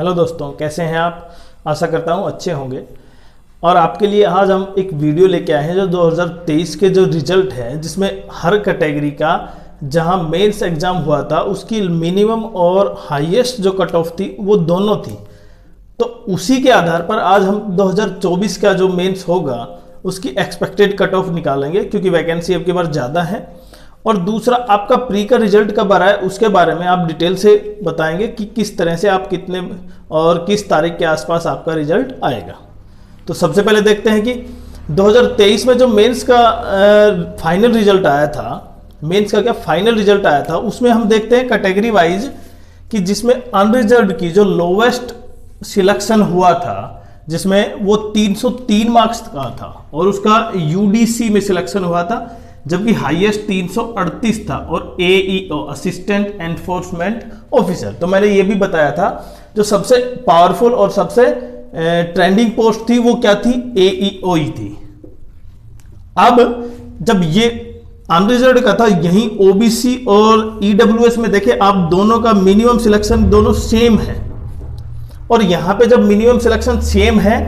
Hello दोस्तों, कैसे हैं आप। आशा करता हूं अच्छे होंगे। और आपके लिए आज हम एक वीडियो लेके आए हैं जो 2023 के जो रिजल्ट है, जिसमें हर कैटेगरी का जहां मेंस एग्ज़ाम हुआ था उसकी मिनिमम और हाईएस्ट जो कट ऑफ थी वो दोनों थी। तो उसी के आधार पर आज हम 2024 का जो मेंस होगा उसकी एक्सपेक्टेड कट ऑफ निकालेंगे, क्योंकि वैकेंसी अब की बार ज़्यादा है। और दूसरा, आपका प्री का रिजल्ट कब आ रहा है उसके बारे में आप डिटेल से बताएंगे कि किस तरह से आप कितने और किस तारीख के आसपास आपका रिजल्ट आएगा। तो सबसे पहले देखते हैं कि 2023 में जो मेंस का फाइनल रिजल्ट आया था, मेंस का क्या फाइनल रिजल्ट आया था, उसमें हम देखते हैं कैटेगरी वाइज कि जिसमें अनरिजर्व्ड की जो लोवेस्ट सिलेक्शन हुआ था, जिसमें वो 303 मार्क्स का था और उसका यूडीसी में सिलेक्शन हुआ था, जबकि हाईएस्ट 338 था और एईओ असिस्टेंट एनफोर्समेंट ऑफिसर। तो मैंने ये भी बताया था जो सबसे पावरफुल और सबसे ट्रेंडिंग पोस्ट थी वो क्या थी, एईओ ही थी। अब जब ये अनरिजर्व्ड का था, यहीं ओबीसी और ईडब्ल्यूएस में देखे आप दोनों का मिनिमम सिलेक्शन दोनों सेम है। और यहां पे जब मिनिमम सिलेक्शन सेम है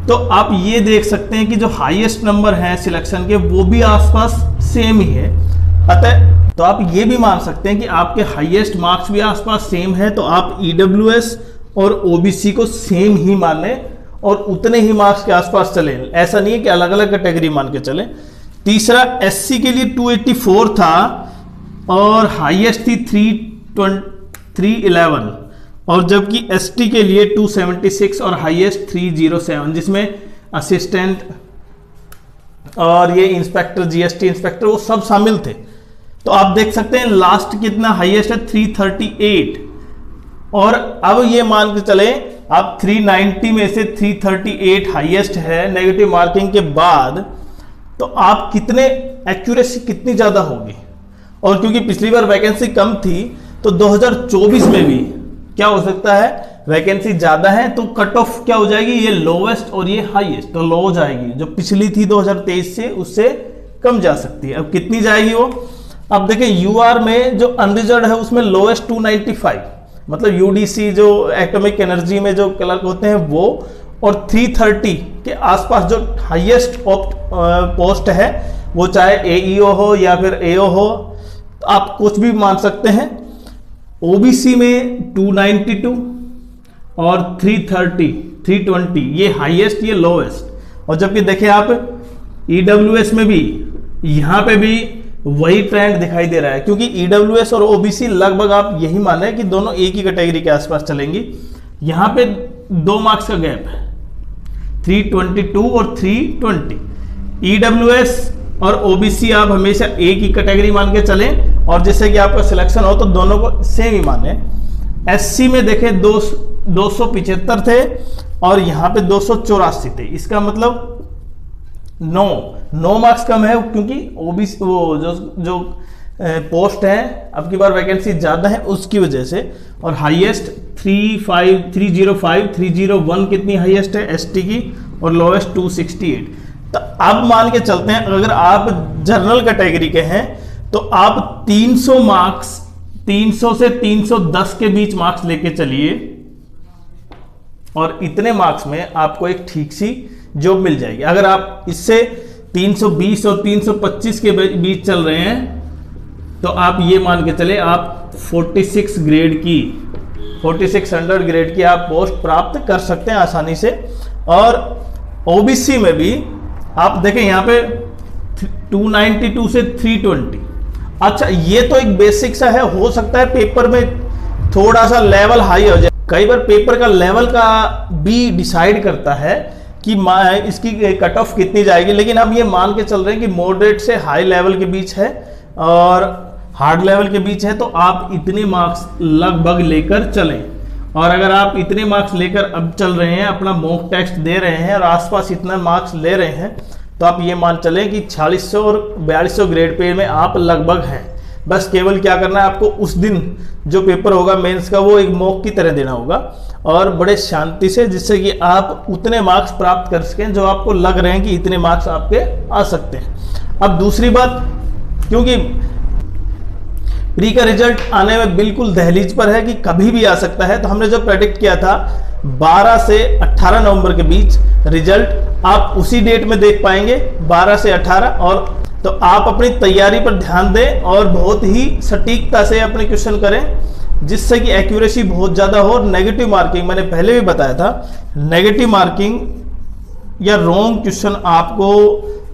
तो आप ये देख सकते हैं कि जो हाईएस्ट नंबर है सिलेक्शन के वो भी आसपास सेम ही है। अतः तो आप ये भी मान सकते हैं कि आपके हाईएस्ट मार्क्स भी आसपास सेम है, तो आप ईडब्ल्यूएस और ओबीसी को सेम ही माने और उतने ही मार्क्स के आसपास चले। ऐसा नहीं है कि अलग अलग कैटेगरी मान के चले। तीसरा, एससी के लिए 284 था और हाईएस्ट थी 311, और जबकि एसटी के लिए 276 और हाईएस्ट 307, जिसमें असिस्टेंट और ये इंस्पेक्टर, जीएसटी इंस्पेक्टर, वो सब शामिल थे। तो आप देख सकते हैं लास्ट कितना हाईएस्ट है, 338। और अब ये मान के चले आप 390 में से 338 हाईएस्ट है नेगेटिव मार्किंग के बाद, तो आप कितने एक्यूरेसी कितनी ज्यादा होगी। और क्योंकि पिछली बार वैकेंसी कम थी तो 2024 में भी क्या हो सकता है, वैकेंसी ज्यादा है तो कट ऑफ क्या हो जाएगी, ये लोवेस्ट और ये हाईएस्ट, तो लो हो जाएगी। जो पिछली थी 2023 से, उससे कम जा सकती है। अब कितनी जाएगी वो, अब देखें यूआर में जो अनरिजर्व्ड है उसमें लोवेस्ट 295, मतलब यूडीसी जो एटॉमिक एनर्जी में जो क्लर्क होते हैं वो, और 330 के आसपास जो हाईएस्ट पोस्ट है वो चाहे एईओ हो या फिर एओ हो, तो आप कुछ भी मान सकते हैं। ओबीसी में 292 और 330, 320 ये हाईएस्ट ये लोवेस्ट। और जबकि देखें आप ईडब्ल्यूएस में भी यहां पे भी वही ट्रेंड दिखाई दे रहा है, क्योंकि ईडब्ल्यूएस और ओबीसी लगभग आप यही माने कि दोनों एक ही कैटेगरी के आसपास चलेंगी। यहां पे 2 मार्क्स का गैप है, 322 और 320। ईडब्ल्यूएस और ओबीसी आप हमेशा एक ही कैटेगरी मान के चलें, और जैसे कि आपका सिलेक्शन हो तो दोनों को सेम ही माने। एससी में देखें 275 थे और यहां पे 284 थे। इसका मतलब 9 मार्क्स कम है, क्योंकि ओबीसी वो जो पोस्ट है अब की बार वैकेंसी ज्यादा है उसकी वजह से। और हाईएस्ट 305 301 कितनी हाईएस्ट है एसटी की, और लोवेस्ट 268। तो अब मान के चलते हैं अगर आप जनरल कैटेगरी के हैं तो आप 300 मार्क्स, 300 से 310 के बीच मार्क्स लेके चलिए, और इतने मार्क्स में आपको एक ठीक सी जॉब मिल जाएगी। अगर आप इससे 320 और 325 के बीच चल रहे हैं तो आप ये मान के चले आप 46 ग्रेड की, 4600 ग्रेड की आप पोस्ट प्राप्त कर सकते हैं आसानी से। और ओबीसी में भी आप देखें यहां पे 292 से 320। अच्छा, ये तो एक बेसिक सा है, हो सकता है पेपर में थोड़ा सा लेवल हाई हो जाए। कई बार पेपर का लेवल का भी डिसाइड करता है कि इसकी कट ऑफ कितनी जाएगी, लेकिन अब ये मान के चल रहे हैं कि मॉडरेट से हाई लेवल के बीच है और हार्ड लेवल के बीच है, तो आप इतने मार्क्स लगभग लेकर चलें। और अगर आप इतने मार्क्स लेकर अब चल रहे हैं, अपना मॉक टेस्ट दे रहे हैं और आसपास इतना मार्क्स ले रहे हैं, तो आप ये मान चलें कि 4600 और 4200 ग्रेड पे में आप लगभग हैं। बस केवल क्या करना है आपको, उस दिन जो पेपर होगा मेंस का वो एक मॉक की तरह देना होगा, और बड़े शांति से, जिससे कि आप उतने मार्क्स प्राप्त कर सकें जो आपको लग रहे हैं कि इतने मार्क्स आपके आ सकते हैं। अब दूसरी बात, क्योंकि प्री का रिजल्ट आने में बिल्कुल दहलीज पर है कि कभी भी आ सकता है। तो हमने जो प्रेडिक्ट किया था 12 से 18 नवंबर के बीच रिजल्ट आप उसी डेट में देख पाएंगे, 12 से 18। और तो आप अपनी तैयारी पर ध्यान दें और बहुत ही सटीकता से अपने क्वेश्चन करें, जिससे कि एक्यूरेसी बहुत ज़्यादा हो। और नेगेटिव मार्किंग मैंने पहले भी बताया था, नेगेटिव मार्किंग या रॉन्ग क्वेश्चन आपको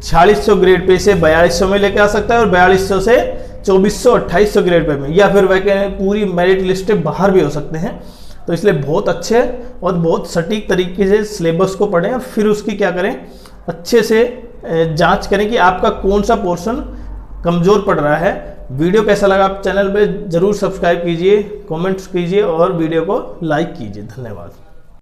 4600 ग्रेड पे से 4200 में लेके आ सकता है, और 4200 से 2400 2800 ग्रेड पे में, या फिर वह पूरी मेरिट लिस्ट से बाहर भी हो सकते हैं। तो इसलिए बहुत अच्छे और बहुत सटीक तरीके से सिलेबस को पढ़ें और फिर उसकी क्या करें, अच्छे से जांच करें कि आपका कौन सा पोर्शन कमज़ोर पड़ रहा है। वीडियो कैसा लगा आप चैनल पे ज़रूर सब्सक्राइब कीजिए, कमेंट्स कीजिए और वीडियो को लाइक कीजिए। धन्यवाद।